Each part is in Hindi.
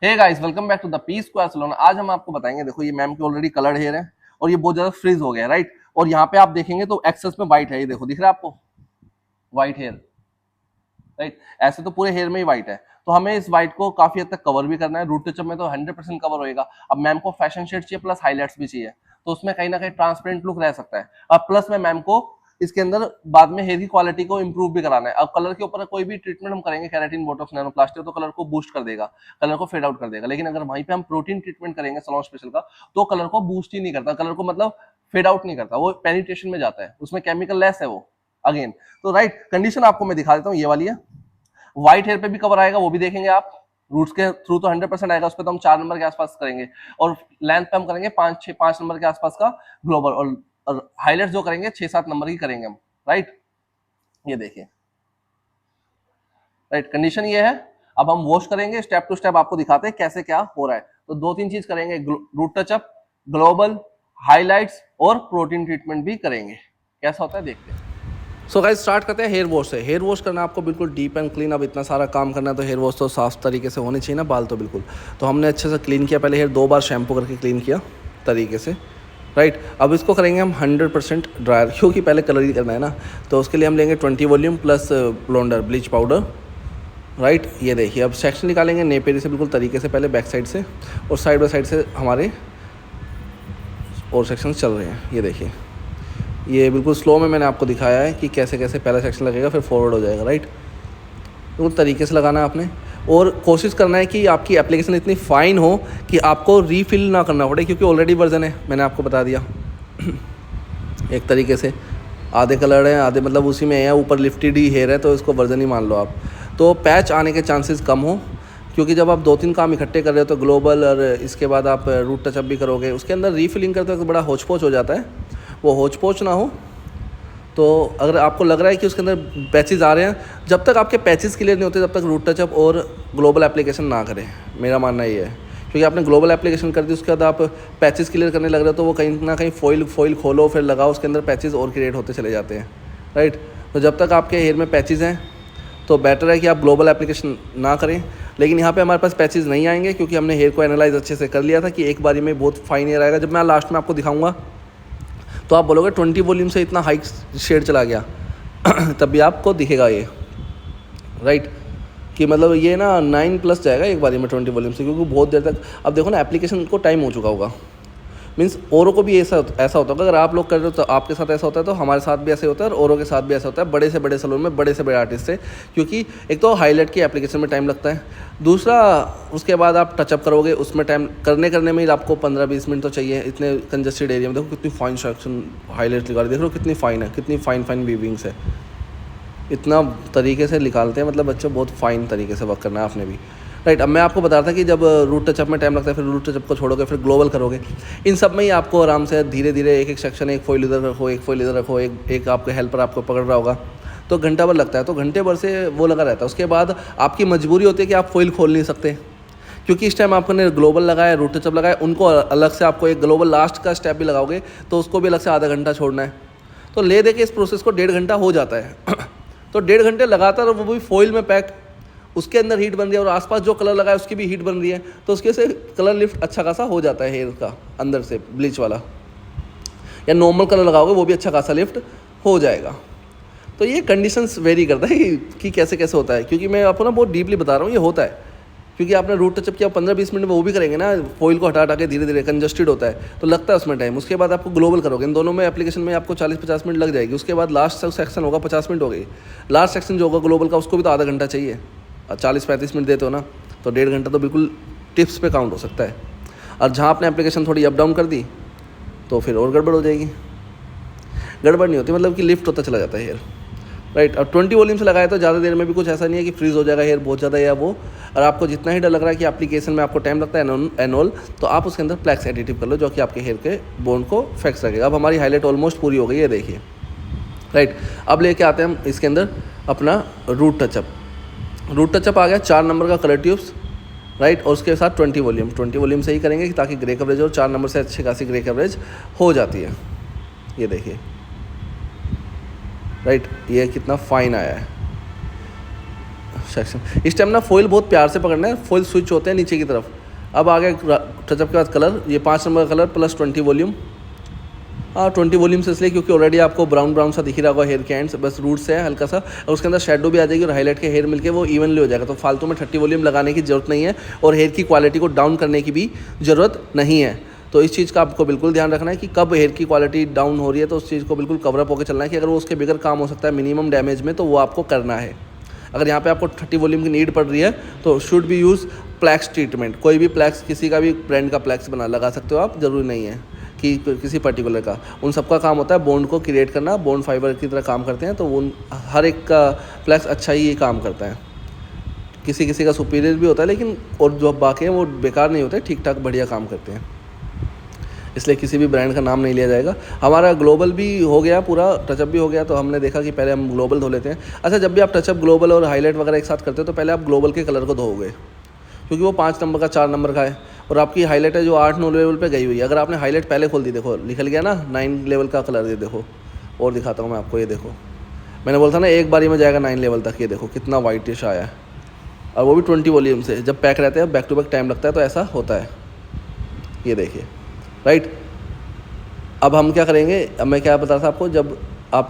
Hey guys, welcome back to the P square salon. आज हम आपको बताएंगे, देखो ये मैम के ऑलरेडी कलर्ड हेयर है और ये बहुत ज्यादा फ्रीज हो गया है, राइट। और यहाँ पे आप देखेंगे तो एक्सेस में व्हाइट है, ये देखो दिख रहा है आपको व्हाइट हेयर, राइट। ऐसे तो पूरे हेयर में ही व्हाइट है, तो हमें इस व्हाइट को काफी हद तक कवर भी करना है। रूट टचअप में तो 100% कवर होएगा। अब मैम को फैशन शेड चाहिए प्लस हाईलाइट्स भी चाहिए, तो उसमें कहीं ना कहीं ट्रांसपेरेंट लुक रह सकता है। अब प्लस में मैम को इसके अंदर बाद में हेयर की क्वालिटी को इंप्रूव भी कराना है। अब कलर के ऊपर कोई भी ट्रीटमेंट हम करेंगे, केराटिन, बोटॉक्स, नैनोप्लास्टिक, तो कलर को बूस्ट कर देगा, कलर को फेड आउट कर देगा। लेकिन अगर वहीं पे हम प्रोटीन ट्रीटमेंट करेंगे सलॉन स्पेशल का, तो कलर को बूस्ट ही नहीं करता, कलर को मतलब फेड आउट नहीं करता, वो पेनिट्रेशन में जाता है, उसमें केमिकल लेस है वो अगेन। तो राइट कंडीशन आपको मैं दिखा देता हूँ, ये वाली है। व्हाइट हेयर पे भी कवर आएगा, वो भी देखेंगे आप। रूट्स के थ्रू तो 100% आएगा, उस पर तो हम 4 नंबर के आसपास करेंगे। और लेंथ पे हम करेंगे 5 नंबर के आसपास का ग्लोबल, और हाईलाइट जो करेंगे 6-7 नंबर की करेंगे हम, राइट। ये देखिए, राइट कंडीशन ये है। अब हम वॉश करेंगे, स्टेप टू स्टेप आपको दिखाते हैं कैसे क्या हो रहा है। तो 2-3 चीज करेंगे, रूट टचअप, ग्लोबल, हाईलाइट्स और प्रोटीन ट्रीटमेंट भी करेंगे। कैसा होता है देखते हैं। सो गाइस स्टार्ट करते हैं हेयर वॉश से। हेयर वॉश करना आपको बिल्कुल डीप एंड क्लीन। अब इतना सारा काम करना है तो हेयर वॉश तो साफ तरीके से होनी चाहिए ना, बाल तो बिल्कुल। तो हमने अच्छे से क्लीन किया, पहले हेयर 2 बार शैम्पू करके क्लीन किया तरीके से, राइट। अब इसको करेंगे हम 100% ड्रायर, क्योंकि पहले कलर ही करना है ना। तो उसके लिए हम लेंगे 20 volume plus blonder bleach powder, right. ये देखिए, अब सेक्शन निकालेंगे नेपेरी से बिल्कुल तरीके से, पहले बैक साइड से और साइड बाई साइड से हमारे और सेक्शन चल रहे हैं। ये देखिए, ये बिल्कुल स्लो में मैंने आपको दिखाया है कि कैसे कैसे पहला सेक्शन लगेगा फिर फॉरवर्ड हो जाएगा, राइट। बिल्कुल तरीके से लगाना है आपने, और कोशिश करना है कि आपकी एप्लीकेशन इतनी फाइन हो कि आपको रीफिल ना करना पड़े, क्योंकि ऑलरेडी वर्जन है, मैंने आपको बता दिया। एक तरीके से आधे कलर है, आधे मतलब उसी में है, ऊपर लिफ्टेड ही हेयर है, तो इसको वर्जन ही मान लो आप। तो पैच आने के चांसेस कम हो, क्योंकि जब आप 2-3 काम इकट्ठे कर रहे हो तो ग्लोबल और इसके बाद आप रूट टचअप भी करोगे, उसके अंदर रीफिलिंग करते वक्त बड़ा होच पोच हो जाता है। वो होच पोच ना हो, तो अगर आपको लग रहा है कि उसके अंदर पैचेस आ रहे हैं, जब तक आपके पैचेस क्लियर नहीं होते तब तक रूट टचअप और ग्लोबल एप्लीकेशन ना करें, मेरा मानना ये है। क्योंकि आपने ग्लोबल एप्लीकेशन कर दी, उसके बाद आप पैचेस क्लियर करने लग रहे हो, तो वो कहीं ना कहीं फॉइल खोलो फिर लगाओ, उसके अंदर पैचेस और क्रिएट होते चले जाते हैं, राइट। तो जब तक आपके हेयर में पैचेस हैं तो बेटर है कि आप ग्लोबल एप्लीकेशन ना करें। लेकिन यहाँ पे हमारे पास पैचेस नहीं आएंगे, क्योंकि हमने हेयर को एनालाइज अच्छे से कर लिया था कि एक बारी में बहुत फाइन हेयर आएगा। जब मैं लास्ट में आपको दिखाऊंगा तो आप बोलोगे 20 वॉल्यूम से इतना हाई शेड चला गया। तब भी आपको दिखेगा ये, राइट, कि मतलब ये ना 9+ जाएगा एक बारी में 20 वॉल्यूम से, क्योंकि बहुत देर तक अब देखो ना एप्लीकेशन को टाइम हो चुका होगा। मीन्स औरों को भी ऐसा होता होगा, अगर आप लोग कर रहे हो तो आपके साथ ऐसा होता है, तो हमारे साथ भी ऐसे होता है और औरों के साथ भी ऐसा होता है, बड़े से बड़े सैलून में बड़े से बड़े आर्टिस्ट से। क्योंकि एक तो हाईलाइट की एप्लीकेशन में टाइम लगता है, दूसरा उसके बाद आप टचअप करोगे, उसमें टाइम करने में ही आपको 15-20 मिनट तो चाहिए। इतने कंजस्टेड एरिया में देखो कितनी फाइन सेक्शन हाईलाइट निकाल, देख लो कितनी फाइन है, कितनी फाइन वीविंग्स है, इतना तरीके से निकालते हैं। मतलब बच्चे बहुत फाइन तरीके से वर्क करना है आपने भी, राइट। अब मैं आपको बता रहा था कि जब रूट टचअप में टाइम लगता है, फिर रूट टचअप को छोड़ोगे, फिर ग्लोबल करोगे, इन सब में ही आपको आराम से धीरे धीरे एक सेक्शन, एक फॉइल इधर रखो, एक फॉइल इधर रखो, एक आपके हेल्पर आपको पकड़ रहा होगा, तो घंटा भर लगता है। तो घंटे भर से वो लगा रहता है। उसके बाद आपकी मजबूरी होती है कि आप फॉइल खोल नहीं सकते, क्योंकि इस टाइम आपने ग्लोबल लगाया, रूट टचअप लगाया, उनको अलग से आपको एक ग्लोबल लास्ट का स्टेप भी लगाओगे तो उसको भी अलग से आधा घंटा छोड़ना है। तो ले दे के इस प्रोसेस को 1.5 घंटा हो जाता है। तो 1.5 घंटे लगातार वो भी फॉइल में पैक, उसके अंदर हीट बन रही है और आसपास जो कलर लगा है उसकी भी हीट बन रही है, तो उसके से कलर लिफ्ट अच्छा खासा हो जाता है हेयर का अंदर से, ब्लीच वाला या नॉर्मल कलर लगाओगे वो भी अच्छा खासा लिफ्ट हो जाएगा। तो ये कंडीशंस वेरी करता है कि कैसे कैसे होता है, क्योंकि मैं आपको ना बहुत डीपली बता रहा हूँ, ये होता है। क्योंकि आपने रूट टचअप किया 15-20 मिनट में, वो भी करेंगे ना, फॉइल को हटा के धीरे धीरे कंजस्टेड होता है तो लगता है उसमें टाइम। उसके बाद आपको ग्लोबल करोगे, इन दोनों में एप्लीकेशन में आपको 40-50 मिनट लग जाएगी। उसके बाद लास्ट सेक्शन होगा, 50 मिनट हो गई। लास्ट सेक्शन जो होगा ग्लोबल का, उसको भी तो आधा घंटा चाहिए, 40-35 मिनट देते हो ना, तो 1.5 घंटा तो बिल्कुल टिप्स पे काउंट हो सकता है। और जहाँ आपने एप्लीकेशन थोड़ी अप डाउन कर दी तो फिर और गड़बड़ हो जाएगी। गड़बड़ नहीं होती, मतलब कि लिफ्ट होता चला जाता है हेयर, राइट। और 20 वॉल्यूम से लगाए तो ज़्यादा देर में भी कुछ ऐसा नहीं है कि फ्रीज हो जाएगा हेयर बहुत ज़्यादा या वो। और आपको जितना ही डर लग रहा है कि एप्लीकेशन में आपको टाइम लगता है एनोल, तो आप उसके अंदर प्लैक्स एडिटिव कर लो, जो कि आपके हेयर के बोन को फिक्स रखेगा। अब हमारी हाईलाइट ऑलमोस्ट पूरी हो गई है, देखिए, राइट। अब लेके आते हैं हम इसके अंदर अपना रूट टचअप। रूट टचअप आ गया 4 नंबर का कलर ट्यूब्स, राइट, और उसके साथ 20 वॉल्यूम से ही करेंगे ताकि ग्रे कवरेज और 4 नंबर से अच्छी खासी ग्रे कवरेज हो जाती है। ये देखिए, राइट, ये कितना फाइन आया है, सेक्शन। इस टाइम ना फॉइल बहुत प्यार से पकड़ना है, फॉइल स्विच होते हैं नीचे की तरफ। अब आगे टचअप के बाद कलर, ये 5 नंबर का कलर प्लस 20 वॉल्यूम। 20 वॉल्यूम से इसलिए क्योंकि ऑलरेडी आपको ब्राउन ब्राउन सा दिख ही रहा होगा हेयर के एंड्स, बस रूट से है हल्का सा, और उसके अंदर शेडो भी आ जाएगी और हाईलाइट के हेयर मिलके वो इवनली हो जाएगा। तो फालतू में 30 वॉल्यूम लगाने की जरूरत नहीं है और हेयर की क्वालिटी को डाउन करने की भी ज़रूरत नहीं है। तो इस चीज़ का आपको बिल्कुल ध्यान रखना है कि कब हेयर की क्वालिटी डाउन हो रही है, तो उस चीज़ को बिल्कुल कवरअप होकर चलना है कि अगर वो उसके बगैर काम हो सकता है मिनिमम डैमेज में, तो वो आपको करना है। अगर यहाँ पे आपको 30 वॉल्यूम की नीड पड़ रही है तो शुड बी यूज़ प्लैक्स ट्रीटमेंट। कोई भी प्लैक्स, किसी का भी ब्रांड का प्लैक्स बना लगा सकते हो आप, ज़रूरी नहीं है कि किसी पर्टिकुलर का। उन सबका काम होता है बॉन्ड को क्रिएट करना, बॉन्ड फाइबर की तरह काम करते हैं, तो उन हर एक का प्लैक्स अच्छा ही ये काम करता है। किसी किसी का सुपीरियर भी होता है, लेकिन और जो बाकी हैं वो बेकार नहीं होते, ठीक ठाक बढ़िया काम करते हैं। इसलिए किसी भी ब्रांड का नाम नहीं लिया जाएगा। हमारा ग्लोबल भी हो गया, पूरा टचअप भी हो गया, तो हमने देखा कि पहले हम ग्लोबल धो लेते हैं। अच्छा, जब भी आप टचअप, ग्लोबल और हाईलाइट वगैरह एक साथ करते हो तो पहले आप ग्लोबल के कलर को धोओगे, क्योंकि वो 5 नंबर का 4 नंबर का है, और आपकी हाईलाइट है जो 8-9 लेवल पे गई हुई है। अगर आपने हाईलाइट पहले खोल दी, देखो निकल गया ना 9 लेवल का कलर, ये देखो। और दिखाता हूँ मैं आपको, ये देखो, मैंने बोला था ना एक बारी में जाएगा 9 लेवल तक। ये देखो कितना वाइटिश आया है, और वो भी 20 वॉल्यूम से। जब पैक रहते हैं बैक टू बैक टाइम लगता है, तो ऐसा होता है। ये देखिए, राइट। अब हम क्या करेंगे, अब मैं क्या बता रहा था आपको, जब आप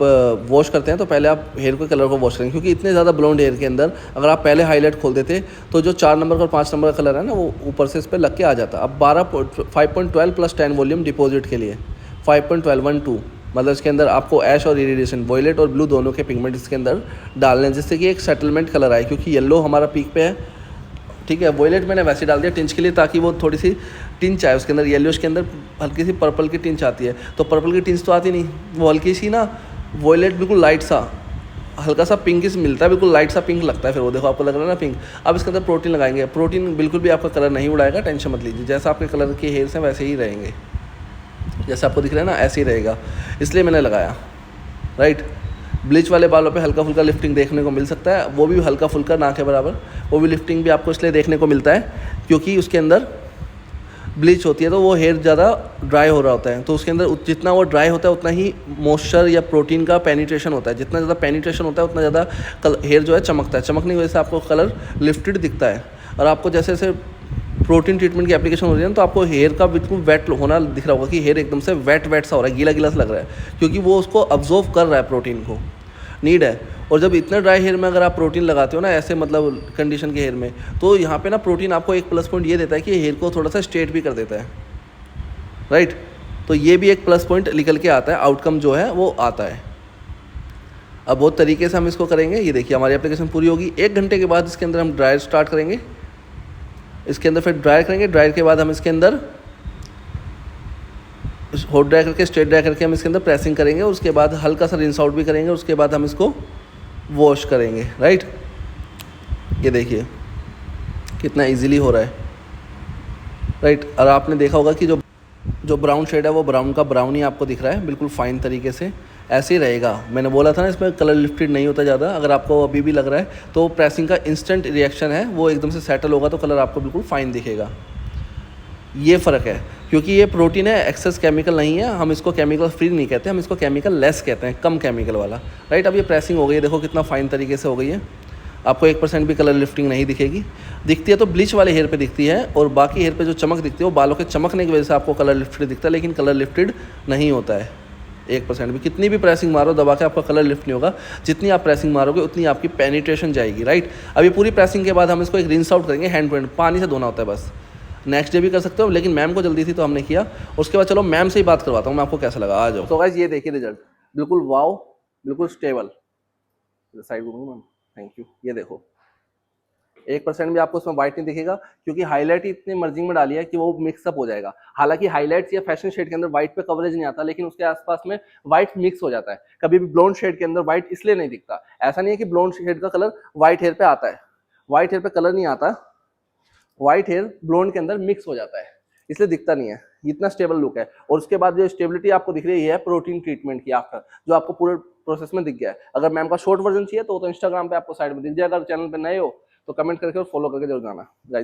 वॉश करते हैं तो पहले आप हेयर के कलर को वॉश करेंगे, क्योंकि इतने ज़्यादा ब्लॉन्ड हेयर के अंदर अगर आप पहले हाईलाइट खोल देते तो जो 4 नंबर का और 5 नंबर का कलर है ना, वो ऊपर से इस पर लग के आ जाता। अब 5.12 प्लस 10 वॉल्यूम डिपॉजिट के लिए 5.12 मतलब इसके अंदर आपको ऐश और इरिडेशन, वॉयलेट और ब्लू दोनों के पिगमेंट इसके अंदर डालने हैं, जिससे कि एक सेटलमेंट कलर आए, क्योंकि येलो हमारा पीक पे है, ठीक है। वॉयलेट मैंने वैसे डाल दिया टिंच के लिए, ताकि वो थोड़ी सी टिंच आए उसके अंदर। येलोश के अंदर हल्की सी पर्पल की टिंच आती है, तो पर्पल की टिंच तो आती नहीं, वो हल्की सी ना वॉयलेट बिल्कुल लाइट सा, हल्का सा पिंकिश मिलता है, बिल्कुल लाइट सा पिंक लगता है। फिर वो देखो आपको लग रहा है ना पिंक। अब इसके अंदर प्रोटीन लगाएंगे, प्रोटीन बिल्कुल भी आपका कलर नहीं उड़ाएगा, टेंशन मत लीजिए। जैसा आपके कलर के हेयर्स हैं वैसे ही रहेंगे, जैसे आपको दिख रहा है ना ऐसे ही रहेगा, इसलिए मैंने लगाया, राइट। ब्लीच वाले बालों पे हल्का फुल्का लिफ्टिंग देखने को मिल सकता है, वो भी हल्का फुल्का, ना के बराबर। वो भी लिफ्टिंग भी आपको इसलिए देखने को मिलता है क्योंकि उसके अंदर ब्लीच होती है, तो वो हेयर ज़्यादा ड्राई हो रहा होता है, तो उसके अंदर जितना वो ड्राई होता है उतना ही मॉइस्चर या प्रोटीन का पेनिट्रेशन होता है। जितना ज़्यादा पेनिट्रेशन होता है उतना ज़्यादा हेयर जो है चमकता है, चमकने की वजह से आपको कलर लिफ्टेड दिखता है। और आपको जैसे जैसे प्रोटीन ट्रीटमेंट की एप्लीकेशन हो रही है ना, तो आपको हेयर का बिल्कुल वेट होना दिख रहा होगा कि हेयर एकदम से वेट सा हो रहा है, गीला गीला सा लग रहा है, क्योंकि वो उसको अब्जॉर्व कर रहा है, प्रोटीन को नीड है। और जब इतने ड्राई हेयर में अगर आप प्रोटीन लगाते हो ना, ऐसे मतलब कंडीशन के हेयर में, तो यहाँ पे ना प्रोटीन आपको एक प्लस पॉइंट ये देता है कि हेयर को थोड़ा सा स्ट्रेट भी कर देता है, राइट। तो ये भी एक प्लस पॉइंट निकल के आता है, आउटकम जो है वो आता है। अब बहुत तरीके से हम इसको करेंगे। ये देखिए हमारी एप्लीकेशन पूरी होगी। 1 घंटे के बाद इसके अंदर हम ड्रायर स्टार्ट करेंगे, इसके अंदर फिर ड्रायर करेंगे। ड्रायर के बाद हम इसके अंदर हॉट ड्राई करके, स्ट्रेट ड्राई करके हम इसके अंदर प्रेसिंग करेंगे, और उसके बाद हल्का सा रिंस आउट भी करेंगे, उसके बाद हम इसको वॉश करेंगे, राइट। ये देखिए कितना इजीली हो रहा है, राइट। और आपने देखा होगा कि जो ब्राउन शेड है वो ब्राउन का ब्राउन ही आपको दिख रहा है, बिल्कुल फाइन तरीके से ऐसे ही रहेगा। मैंने बोला था ना इसमें कलर लिफ्टेड नहीं होता ज़्यादा। अगर आपको अभी भी लग रहा है तो प्रेसिंग का इंस्टेंट रिएक्शन है, वो एकदम से सेटल होगा तो कलर आपको बिल्कुल फाइन दिखेगा। ये फ़र्क है, क्योंकि ये प्रोटीन है, एक्सेस केमिकल नहीं है। हम इसको केमिकल फ्री नहीं कहते, हम इसको केमिकल लेस कहते हैं, कम केमिकल वाला, राइट। अब ये प्रेसिंग हो गई है, देखो कितना फाइन तरीके से हो गई है। आपको 1% भी कलर लिफ्टिंग नहीं दिखेगी। दिखती है तो ब्लीच वाले हेयर पे दिखती है, और बाकी हेयर पे जो चमक दिखती है वो बालों के चमकने की वजह से आपको कलर लिफ्टेड दिखता है, लेकिन कलर लिफ्टेड नहीं होता है 1% भी। कितनी भी प्रेसिंग मारो दबा के, आपका कलर लिफ्ट नहीं होगा। जितनी आप प्रेसिंग मारोगे उतनी आपकी पेनिट्रेशन जाएगी, राइट। अभी पूरी प्रेसिंग के बाद हम इसको एक रिंस आउट करेंगे, हैंड टू हैंड, पानी से धोना होता है बस। नेक्स्ट डे भी कर सकते हो, लेकिन मैम को जल्दी थी तो हमने किया। उसके बाद चलो मैम से ही बात करवाता हूँ मैं आपको कैसा लगा, आ जाओ। तो गाइस ये देखिए रिजल्ट, बिल्कुल वाओ, बिल्कुल स्टेबल। साइड घूमूंगा मैम, थैंक यू। ये देखो 1% भी आपको उसमें व्हाइट नहीं दिखेगा, क्योंकि हाईलाइट ही इतनी मर्जिंग में डाली है कि वो मिक्सअप हो जाएगा। हालांकि हाईलाइट्स या फैशन शेड के अंदर व्हाइट पे कवरेज नहीं आता, लेकिन उसके आसपास में व्हाइट मिक्स हो जाता है। कभी भी ब्लोंड शेड के अंदर व्हाइट इसलिए नहीं दिखता, ऐसा नहीं है कि ब्लोंड शेड का कलर व्हाइट हेयर पे आता है, व्हाइट हेयर पे कलर नहीं आता, व्हाइट हेयर ब्लोंड के अंदर मिक्स हो जाता है, इसलिए दिखता नहीं है। इतना स्टेबल लुक है। और उसके बाद जो स्टेबिलिटी आपको दिख रही है प्रोटीन ट्रीटमेंट की आफ्टर, जो आपको पूरे प्रोसेस में दिख गया है। अगर मैम का शॉर्ट वर्जन चाहिए तो इंस्टाग्राम पे आपको साइड में दिख जाएगा। अगर चैनल पे नए हो तो कमेंट करके और फॉलो करके जरूर जाना गाइस।